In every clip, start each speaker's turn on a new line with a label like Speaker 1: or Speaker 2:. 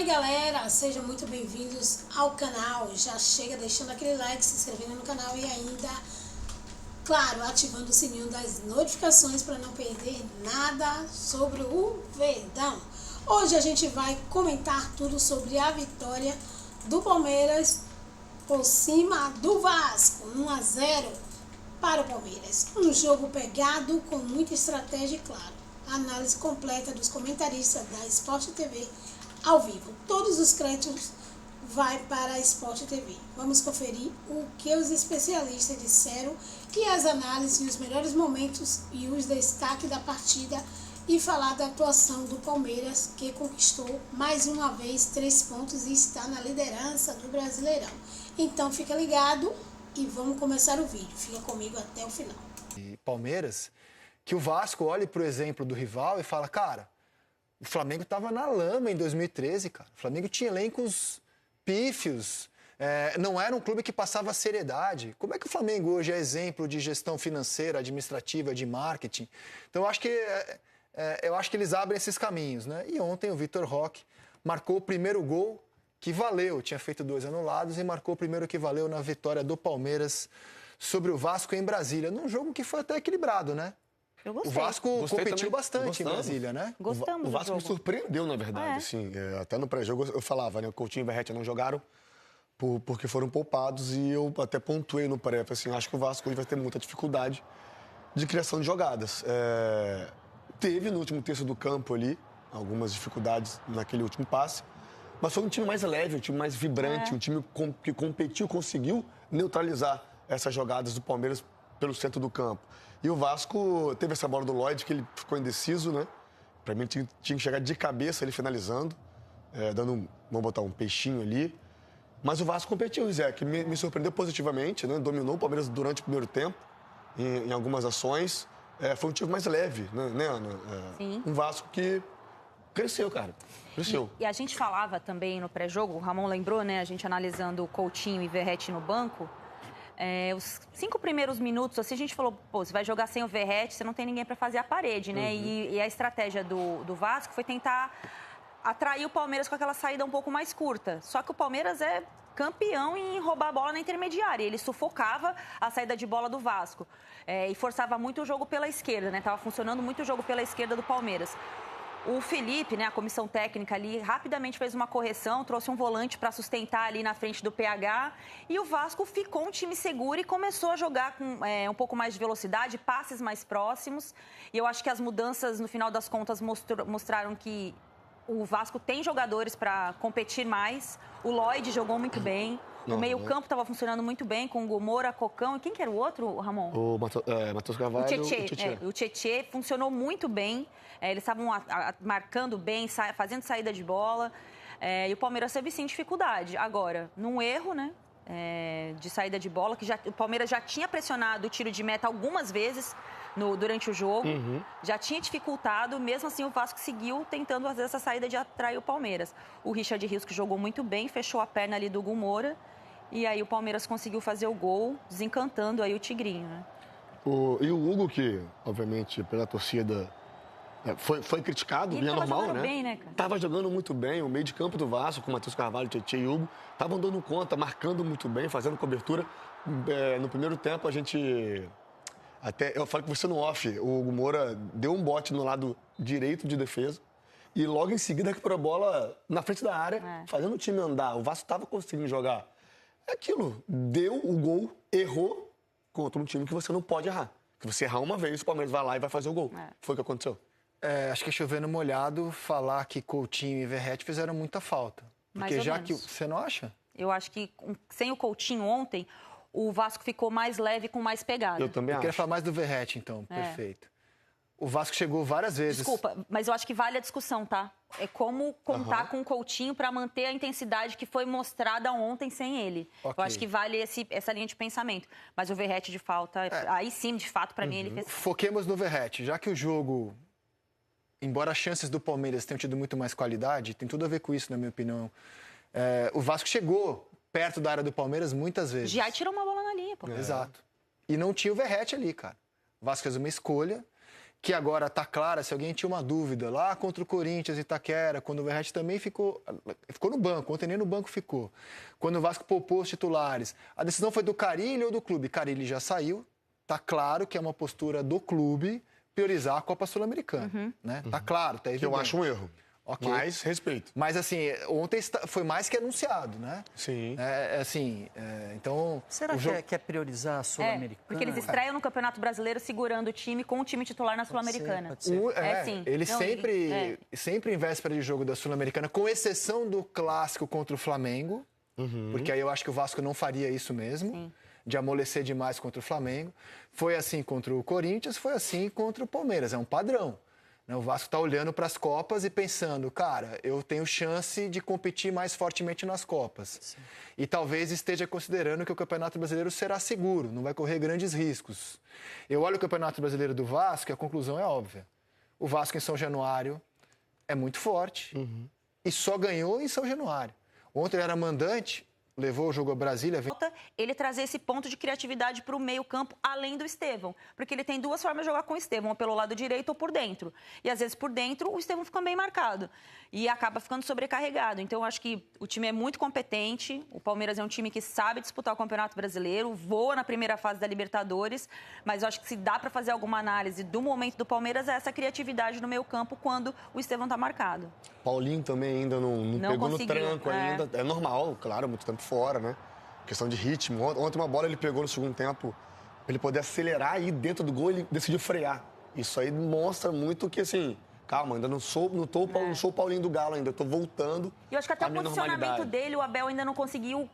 Speaker 1: aí galera, sejam muito bem-vindos ao canal. Já chega deixando aquele like, se inscrevendo no canal e ainda, claro, ativando o sininho das notificações para não perder nada sobre o Verdão. Hoje a gente vai comentar tudo sobre a vitória do Palmeiras por cima do Vasco, 1-0 para o Palmeiras. Um jogo pegado com muita estratégia e, claro, análise completa dos comentaristas da Sport TV ao vivo. Todos os créditos vai para a Sport TV. Vamos conferir o que os especialistas disseram e as análises e os melhores momentos e os destaques da partida e falar da atuação do Palmeiras, que conquistou mais uma vez 3 pontos e está na liderança do Brasileirão. Então fica ligado e vamos começar o vídeo. Fica comigo até o final.
Speaker 2: E Palmeiras, que o Vasco olhe para o exemplo do rival e fala, cara, o Flamengo estava na lama em 2013, cara. O Flamengo tinha elencos pífios, não era um clube que passava seriedade. Como é que o Flamengo hoje é exemplo de gestão financeira, administrativa, de marketing? Então, eu acho que eles abrem esses caminhos, né? E ontem o Vitor Roque marcou o primeiro gol que valeu. Tinha feito 2 anulados e marcou o primeiro que valeu na vitória do Palmeiras sobre o Vasco em Brasília. Num jogo que foi até equilibrado, né?
Speaker 3: Eu gostei.
Speaker 2: O Vasco competiu
Speaker 4: também.
Speaker 2: bastante em Brasília, né?
Speaker 3: Gostamos
Speaker 4: O Vasco
Speaker 3: do
Speaker 4: me
Speaker 3: jogo.
Speaker 4: surpreendeu, na verdade. Assim, até no pré-jogo eu falava, né? O Coutinho e o Verratti não jogaram porque foram poupados e eu até pontuei no pré. Assim, acho que o Vasco hoje vai ter muita dificuldade de criação de jogadas. Teve no último terço do campo ali algumas dificuldades naquele último passe, mas foi um time mais leve, um time mais vibrante, um time que competiu, conseguiu neutralizar essas jogadas do Palmeiras pelo centro do campo. E o Vasco teve essa bola do Lloyd, que ele ficou indeciso, né? Pra mim, tinha que chegar de cabeça ele finalizando, vamos botar um peixinho ali. Mas o Vasco competiu, Zé, que me surpreendeu positivamente, né? Dominou o Palmeiras durante o primeiro tempo, em algumas ações. Foi um time mais leve, né, Ana?
Speaker 3: Sim.
Speaker 4: Um Vasco que cresceu, cara. Cresceu.
Speaker 3: E a gente falava também no pré-jogo, o Ramon lembrou, né? A gente analisando o Coutinho e Verratti no banco. Os 5 primeiros minutos, assim, a gente falou, pô, você vai jogar sem o Verratti, você não tem ninguém para fazer a parede, né? E a estratégia do Vasco foi tentar atrair o Palmeiras com aquela saída um pouco mais curta. Só que o Palmeiras é campeão em roubar a bola na intermediária. Ele sufocava a saída de bola do Vasco e forçava muito o jogo pela esquerda, né? Tava funcionando muito o jogo pela esquerda do Palmeiras. O Felipe, né, a comissão técnica ali, rapidamente fez uma correção, trouxe um volante para sustentar ali na frente do PH e o Vasco ficou um time seguro e começou a jogar com um pouco mais de velocidade, passes mais próximos. E eu acho que as mudanças, no final das contas, mostraram que o Vasco tem jogadores para competir mais. O Lloyd jogou muito bem. O meio-campo estava funcionando muito bem com o Gomora, Cocão. E quem que era o outro, Ramon?
Speaker 4: O Matheus Carvalho
Speaker 3: e o Tietê. O Tietê funcionou muito bem. Eles estavam marcando bem, fazendo saída de bola. E o Palmeiras teve, sim, dificuldade. Agora, num erro, né? De saída de bola, que o Palmeiras já tinha pressionado o tiro de meta algumas vezes durante o jogo, já tinha dificultado, mesmo assim o Vasco seguiu tentando fazer essa saída de atrair o Palmeiras. O Richard Rios, que jogou muito bem, fechou a perna ali do Gomora, e aí o Palmeiras conseguiu fazer o gol, desencantando aí o Tigrinho, né?
Speaker 4: E o Hugo, que, obviamente, pela torcida, foi criticado, e é normal, né?
Speaker 3: Bem, né, cara?
Speaker 4: Tava jogando muito bem, o meio de campo do Vasco, com o Matheus Carvalho, Tietê e Hugo, estavam dando conta, marcando muito bem, fazendo cobertura. No primeiro tempo, a gente... eu falei com você no off, o Hugo Moura deu um bote no lado direito de defesa e logo em seguida recuperou a bola na frente da área, fazendo o time andar. O Vasco estava conseguindo jogar. É aquilo, deu o gol, errou contra um time que você não pode errar. Que você errar uma vez, o Palmeiras vai lá e vai fazer o gol. Foi o que aconteceu.
Speaker 2: Acho que é chovendo molhado falar que Coutinho e Verratti fizeram muita falta. Porque já que... Você não acha?
Speaker 3: Eu acho que sem o Coutinho ontem, o Vasco ficou mais leve, com mais pegada.
Speaker 4: Eu também acho.
Speaker 2: Queria falar mais do Verratti, então. Perfeito. O Vasco chegou várias vezes...
Speaker 3: Desculpa, mas eu acho que vale a discussão, tá? É como contar com o Coutinho para manter a intensidade que foi mostrada ontem sem ele.
Speaker 2: Okay.
Speaker 3: Eu acho que vale essa linha de pensamento. Mas o Verratti de falta, aí sim, de fato, para mim, ele fez...
Speaker 2: Foquemos no Verratti. Já que o jogo, embora as chances do Palmeiras tenham tido muito mais qualidade, tem tudo a ver com isso, na minha opinião. O Vasco chegou perto da área do Palmeiras muitas vezes.
Speaker 3: Já tirou uma bola na linha, pô.
Speaker 2: Exato. E não tinha o Verratti ali, cara. O Vasco fez uma escolha que agora está clara, se alguém tinha uma dúvida, lá contra o Corinthians e Itaquera, quando o Verratti também ficou no banco, ontem nem no banco ficou. Quando o Vasco poupou os titulares, a decisão foi do Carille ou do clube? Carille já saiu, está claro que é uma postura do clube priorizar a Copa Sul-Americana, né? Tá claro, tá evidente.
Speaker 4: Eu acho um erro.
Speaker 2: Ok.
Speaker 4: Mas respeito.
Speaker 2: Mas, assim, ontem foi mais que anunciado, né?
Speaker 4: Sim.
Speaker 2: Então...
Speaker 5: Será que é priorizar a Sul-Americana?
Speaker 3: Porque eles estreiam no Campeonato Brasileiro segurando o time com o time titular na Sul-Americana.
Speaker 5: Pode ser.
Speaker 3: Sim.
Speaker 2: Ele sempre em véspera de jogo da Sul-Americana, com exceção do clássico contra o Flamengo, porque aí eu acho que o Vasco não faria isso mesmo, de amolecer demais contra o Flamengo. Foi assim contra o Corinthians, foi assim contra o Palmeiras. É um padrão. O Vasco está olhando para as Copas e pensando, cara, eu tenho chance de competir mais fortemente nas Copas. Sim. E talvez esteja considerando que o Campeonato Brasileiro será seguro, não vai correr grandes riscos. Eu olho o Campeonato Brasileiro do Vasco e a conclusão é óbvia. O Vasco em São Januário é muito forte e só ganhou em São Januário. Ontem ele era mandante, levou o jogo a Brasília.
Speaker 3: Ele trazer esse ponto de criatividade para o meio-campo, além do Estevão. Porque ele tem duas formas de jogar com o Estevão, ou pelo lado direito ou por dentro. E às vezes por dentro o Estevão fica bem marcado e acaba ficando sobrecarregado. Então eu acho que o time é muito competente. O Palmeiras é um time que sabe disputar o Campeonato Brasileiro, voa na primeira fase da Libertadores, mas eu acho que se dá para fazer alguma análise do momento do Palmeiras é essa criatividade no meio-campo quando o Estevão está marcado.
Speaker 4: Paulinho também ainda não pegou no tranco ainda. É normal, claro, muito tempo fora, né? Questão de ritmo. Ontem uma bola ele pegou no segundo tempo, pra ele poder acelerar e ir dentro do gol ele decidiu frear. Isso aí mostra muito que, assim, calma, ainda não sou o Paulinho do Galo ainda, eu tô voltando.
Speaker 3: E eu acho que até o posicionamento dele, o Abel ainda não conseguiu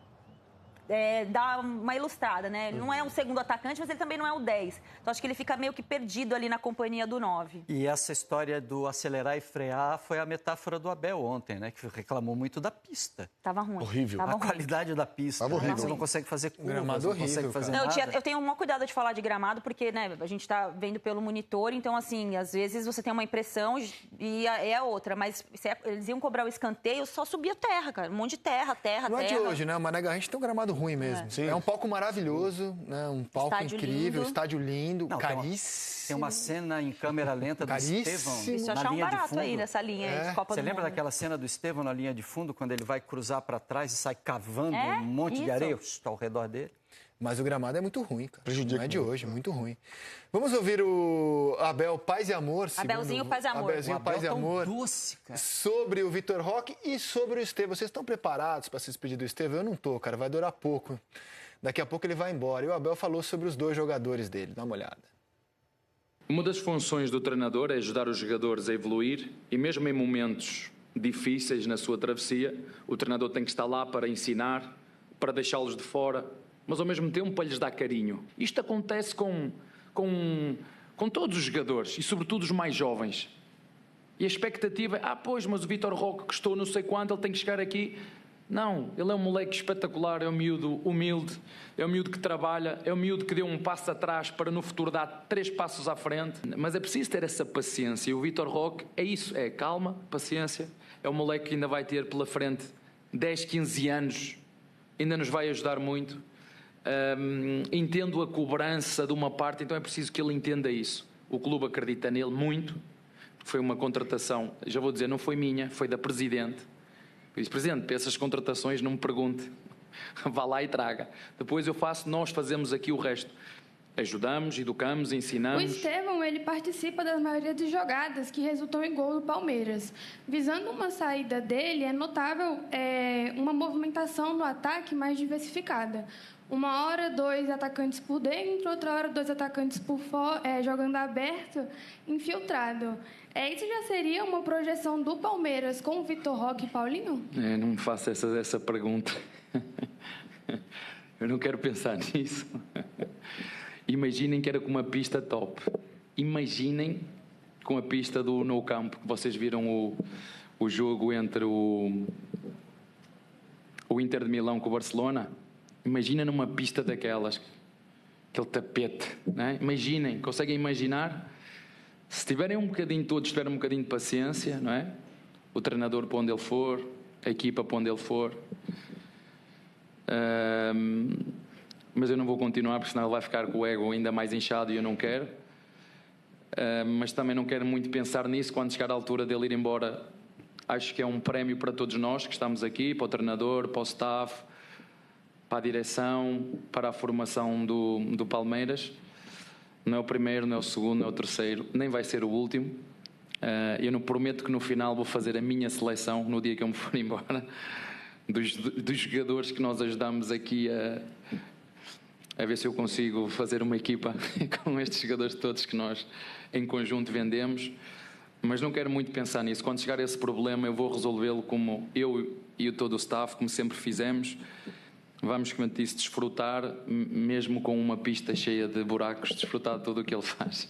Speaker 3: dar uma ilustrada, né? Ele não é um segundo atacante, mas ele também não é o 10. Então acho que ele fica meio que perdido ali na companhia do 9.
Speaker 5: E essa história do acelerar e frear foi a metáfora do Abel ontem, né? Que reclamou muito da pista.
Speaker 3: Tava ruim.
Speaker 4: Horrível.
Speaker 3: Tava
Speaker 5: a
Speaker 3: ruim.
Speaker 5: qualidade da pista.
Speaker 4: Tava horrível.
Speaker 5: Você não consegue fazer curva,
Speaker 2: Gramado
Speaker 5: não
Speaker 2: horrível,
Speaker 5: consegue fazer
Speaker 2: cara.
Speaker 5: nada.
Speaker 3: Eu tenho um maior cuidado de falar de gramado, porque, né, a gente tá vendo pelo monitor, então, assim, às vezes você tem uma impressão e é outra. Mas eles iam cobrar o escanteio, só subia terra, cara. Um monte de terra.
Speaker 2: Não é de hoje, né? O Mané Garrincha tem um gramado ruim mesmo. É um palco maravilhoso, né? Um palco
Speaker 3: Estádio
Speaker 2: incrível,
Speaker 3: lindo.
Speaker 2: Estádio lindo,
Speaker 5: Não,
Speaker 2: caríssimo.
Speaker 5: Tem uma cena em câmera lenta do
Speaker 2: Caríssimo.
Speaker 5: Estevão
Speaker 3: Isso eu
Speaker 5: na
Speaker 3: achar um
Speaker 5: linha de
Speaker 3: barato
Speaker 5: fundo.
Speaker 3: aí nessa linha aí de Copa
Speaker 5: Você
Speaker 3: do
Speaker 5: lembra
Speaker 3: Mundo.
Speaker 5: daquela cena do Estevão na linha de fundo, quando ele vai cruzar para trás e sai cavando um monte de
Speaker 3: isso.
Speaker 5: areia ao redor dele?
Speaker 2: Mas o gramado é muito ruim, cara.
Speaker 4: Prejudica
Speaker 2: Não é de
Speaker 4: muito.
Speaker 2: hoje, é muito ruim. Vamos ouvir o Abel Paz e Amor.
Speaker 3: Abelzinho Paz e Amor.
Speaker 2: Abelzinho Paz e
Speaker 5: Abel tão
Speaker 2: Amor.
Speaker 5: doce, cara.
Speaker 2: Sobre o Vitor Roque e sobre o Estevão. Vocês estão preparados para se despedir do Estevão? Eu não tô, cara. Vai durar pouco. Daqui a pouco ele vai embora. E o Abel falou sobre os dois jogadores dele. Dá uma olhada.
Speaker 6: Uma das funções do treinador é ajudar os jogadores a evoluir e mesmo em momentos difíceis na sua travessia, o treinador tem que estar lá para ensinar, para deixá-los de fora, mas ao mesmo tempo para lhes dar carinho. Isto acontece com todos os jogadores e sobretudo os mais jovens. E a expectativa é, pois, mas o Vitor Roque custou não sei quanto, ele tem que chegar aqui. Não, ele é um moleque espetacular, é um miúdo humilde, é um miúdo que trabalha, é um miúdo que deu um passo atrás para no futuro dar 3 passos à frente. Mas é preciso ter essa paciência. E o Vitor Roque é isso, é calma, paciência. É um moleque que ainda vai ter pela frente 10, 15 anos, ainda nos vai ajudar muito. Entendo a cobrança de uma parte, então é preciso que ele entenda isso. O clube acredita nele muito, porque foi uma contratação, já vou dizer, não foi minha, foi da Presidente. Eu disse, Presidente, para essas contratações não me pergunte, vá lá e traga. Depois nós fazemos aqui o resto. Ajudamos, educamos, ensinamos.
Speaker 7: O Estevão, ele participa da maioria das jogadas que resultam em gol do Palmeiras. Visando uma saída dele, é notável uma movimentação no ataque mais diversificada. Uma hora, 2 atacantes por dentro, outra hora, 2 atacantes por fora, jogando aberto, infiltrado. Isso já seria uma projeção do Palmeiras com o Vitor Roque e Paulinho?
Speaker 6: Não me faça essa pergunta. Eu não quero pensar nisso. Imaginem que era com uma pista top. Imaginem com a pista do Nou Camp, que vocês viram o jogo entre o Inter de Milão com o Barcelona. Imagina numa pista daquelas, aquele tapete, né? Imaginem, conseguem imaginar? Se tiverem todos tiverem um bocadinho de paciência, não é? O treinador para onde ele for, a equipa para onde ele for. Mas eu não vou continuar, porque senão ele vai ficar com o ego ainda mais inchado e eu não quero. mas também não quero muito pensar nisso. Quando chegar a altura dele ir embora, acho que é um prémio para todos nós que estamos aqui, para o treinador, para o staff, para a direção, para a formação do Palmeiras. Não é o primeiro, não é o segundo, não é o terceiro, nem vai ser o último. Eu não prometo que no final vou fazer a minha seleção no dia que eu me for embora, dos jogadores que nós ajudamos aqui a ver se eu consigo fazer uma equipa com estes jogadores todos que nós em conjunto vendemos. Mas não quero muito pensar nisso. Quando chegar a esse problema, eu vou resolvê-lo como eu e todo o staff, como sempre fizemos. Vamos, como eu disse, desfrutar, mesmo com uma pista cheia de buracos, desfrutar de tudo o que ele faz.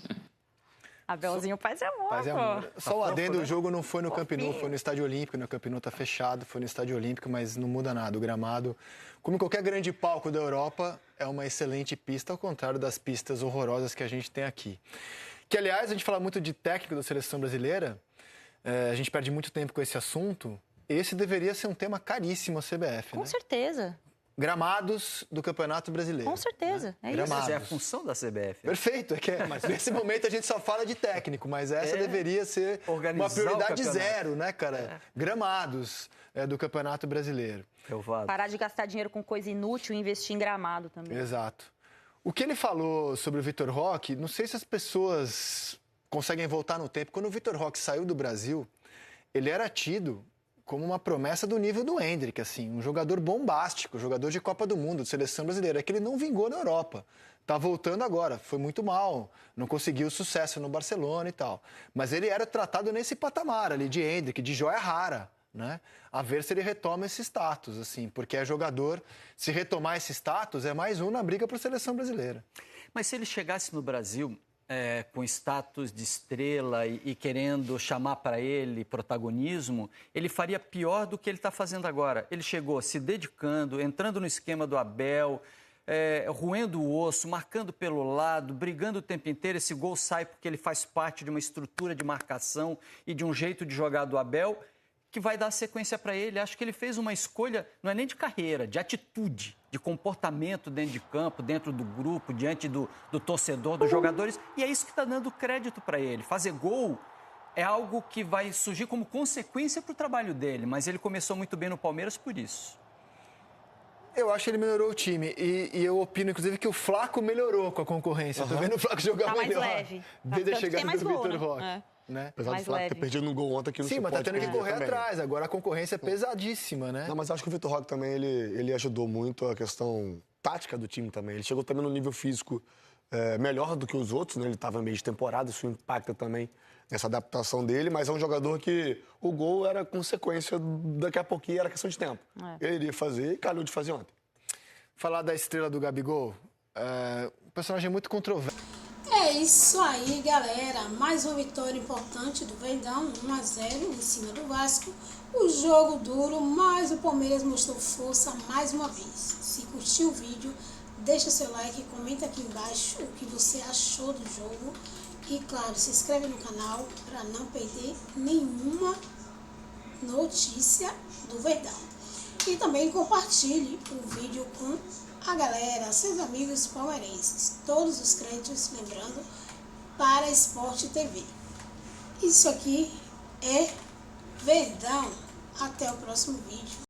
Speaker 3: Abelzinho, paz e amor,
Speaker 2: Paz e amor.
Speaker 3: pô.
Speaker 2: Só o adendo, o jogo não foi no Camp Nou, foi no Estádio Olímpico, né? O Camp Nou tá fechado, foi no Estádio Olímpico, mas não muda nada. O gramado, como em qualquer grande palco da Europa, é uma excelente pista, ao contrário das pistas horrorosas que a gente tem aqui. Que, aliás, a gente fala muito de técnico da seleção brasileira, a gente perde muito tempo com esse assunto. Esse deveria ser um tema caríssimo à CBF,
Speaker 3: Com
Speaker 2: né?
Speaker 3: certeza.
Speaker 2: Gramados do Campeonato Brasileiro.
Speaker 3: Com certeza,
Speaker 2: né?
Speaker 3: é isso.
Speaker 2: Gramados.
Speaker 5: Essa é a função da CBF.
Speaker 2: Perfeito, mas nesse momento a gente só fala de técnico, mas essa deveria ser
Speaker 5: Organizar
Speaker 2: uma prioridade
Speaker 5: o campeonato.
Speaker 2: zero, né, cara? Gramados do Campeonato Brasileiro.
Speaker 3: Parar de gastar dinheiro com coisa inútil e investir em gramado também.
Speaker 2: Exato. O que ele falou sobre o Vitor Roque, não sei se as pessoas conseguem voltar no tempo. Quando o Vitor Roque saiu do Brasil, ele era tido como uma promessa do nível do Endrick, assim, um jogador bombástico, jogador de Copa do Mundo, de seleção brasileira. É que ele não vingou na Europa. Tá voltando agora, foi muito mal, não conseguiu sucesso no Barcelona e tal. Mas ele era tratado nesse patamar ali de Endrick, de joia rara, né? A ver se ele retoma esse status, assim, porque é jogador, se retomar esse status, é mais um na briga para a seleção brasileira.
Speaker 5: Mas se ele chegasse no Brasil com status de estrela e querendo chamar para ele protagonismo, ele faria pior do que ele está fazendo agora. Ele chegou se dedicando, entrando no esquema do Abel, roendo o osso, marcando pelo lado, brigando o tempo inteiro. Esse gol sai porque ele faz parte de uma estrutura de marcação e de um jeito de jogar do Abel que vai dar sequência para ele. Acho que ele fez uma escolha, não é nem de carreira, de atitude, de comportamento dentro de campo, dentro do grupo, diante do torcedor, dos jogadores. E é isso que está dando crédito para ele. Fazer gol é algo que vai surgir como consequência para o trabalho dele, mas ele começou muito bem no Palmeiras por isso.
Speaker 2: Eu acho que ele melhorou o time. E eu opino, inclusive, que o Flaco melhorou com a concorrência. Tô vendo o Flaco jogar
Speaker 3: mais
Speaker 2: melhor.
Speaker 3: leve.
Speaker 2: Desde a
Speaker 3: Tanto que tem
Speaker 2: chegada
Speaker 3: mais
Speaker 2: do
Speaker 3: gol,
Speaker 2: Vitor
Speaker 3: né?
Speaker 2: Roque. Né?
Speaker 4: Apesar
Speaker 3: Mais
Speaker 4: do Flávio ter
Speaker 3: leve.
Speaker 4: perdido no gol ontem, que não
Speaker 2: Sim,
Speaker 4: se
Speaker 2: mas
Speaker 4: pode
Speaker 2: tá tendo que
Speaker 4: perder
Speaker 2: correr
Speaker 4: também.
Speaker 2: atrás. Agora a concorrência é pesadíssima, né?
Speaker 4: Não, mas acho que o Vitor Roque também, ele ajudou muito a questão tática do time também. Ele chegou também no nível físico melhor do que os outros, né? Ele estava em meio de temporada, isso impacta também nessa adaptação dele, mas é um jogador que o gol era consequência, daqui a pouquinho era questão de tempo. Ele iria fazer e calhou de fazer ontem.
Speaker 2: Falar da estrela do Gabigol, um personagem muito controverso.
Speaker 1: É isso aí, galera. Mais uma vitória importante do Verdão, 1-0 em cima do Vasco. O jogo duro, mas o Palmeiras mostrou força mais uma vez. Se curtiu o vídeo, deixa seu like, comenta aqui embaixo o que você achou do jogo. E, claro, se inscreve no canal para não perder nenhuma notícia do Verdão. E também compartilhe o vídeo com a galera, seus amigos palmeirenses. Todos os créditos, lembrando, para Sport TV. Isso aqui é Verdão. Até o próximo vídeo.